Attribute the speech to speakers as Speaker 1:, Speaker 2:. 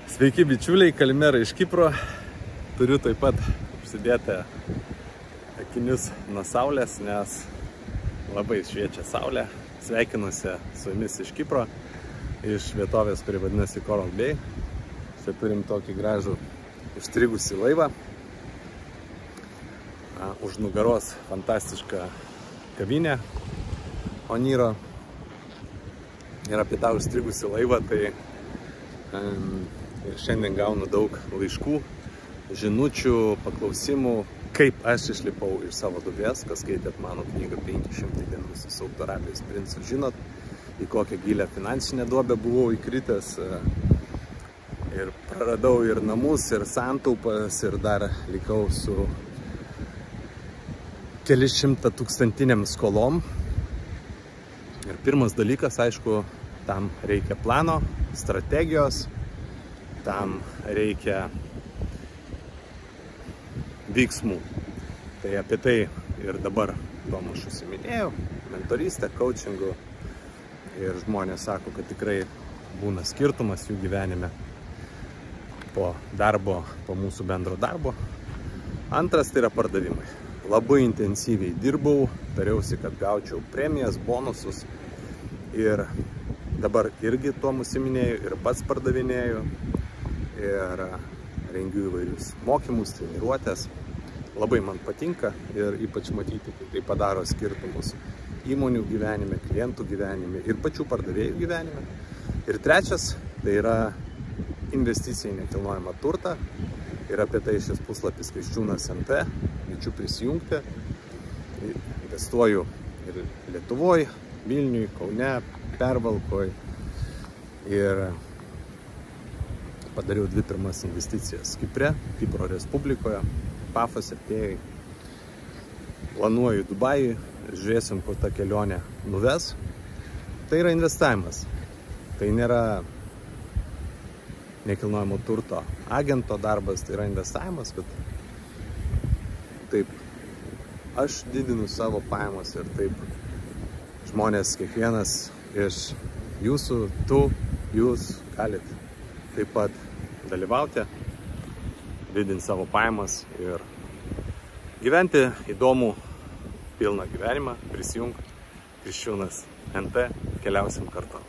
Speaker 1: Sveiki bičiuliai, Kalimera iš Kipro. Turiu taip pat užsidėti akinius nuo saulės, nes labai šviečia saulė. Sveikinuosi su jumis iš Kipro, iš vietovės, kuri vadinasi Coral Bay. Čia turim tokį gražų išstrigusį laivą. Už nugaros fantastiška kavinė Onyro. Ir apie tą užstrigusį laivą, tai ir šiandien gaunu daug laiškų, žinučių, paklausimų, kaip aš išlipau iš savo duobės. Kas skaitėt mano knygą 500 dienų su Saudo Arabijos princu, žinot, į kokią gilią finansinę duobę buvau įkritęs. Ir praradau ir namus, ir santaupas, ir dar likau su keliais šimtatūkstantinėm skolom. Ir pirmas dalykas, aišku, tam reikia plano, strategijos, tam reikia veiksmų. Tai apie tai ir dabar tom aš užsiminėjau, mentorystę, coachingu. Ir žmonės sako, kad tikrai būna skirtumas jų gyvenime po darbo, po mūsų bendro darbo. Antras tai yra pardavimai. Labai intensyviai dirbau, tariausi, kad gaučiau premijas, bonusus. Ir dabar irgi tuo užsiminėjau ir pats pardavinėjau. Ir rengiu įvairius mokymus, treniruotės. Labai man patinka ir ypač matyti, kaip tai padaro skirtumus įmonių gyvenime, klientų gyvenime ir pačių pardavėjų gyvenime. Ir trečias, tai yra investicija į nekilnojamą turtą. Ir apie tai šis puslapis Kriščiūnas NT. Kviečiu prisijungti. Investuoju ir Lietuvoje, Vilniuje, Kaune, Pervalkoje. Ir padariau 2 pirmas investicijas Kipre, Kipro Respublikoje, Pafos Atėjai. Planuoju Dubajui, žiūrėsim, kur ta kelionė nuves. Tai yra investavimas. Tai nėra nekilnojamo turto agento darbas, tai yra investavimas, kad taip aš didinu savo pajamas ir taip žmonės, kiekvienas iš jūsų, jūs galit taip pat dalyvauti, didinti savo pajamas ir gyventi įdomų, pilną gyvenimą. Prisijunk, Kriščiūnas NT, keliausim kartu.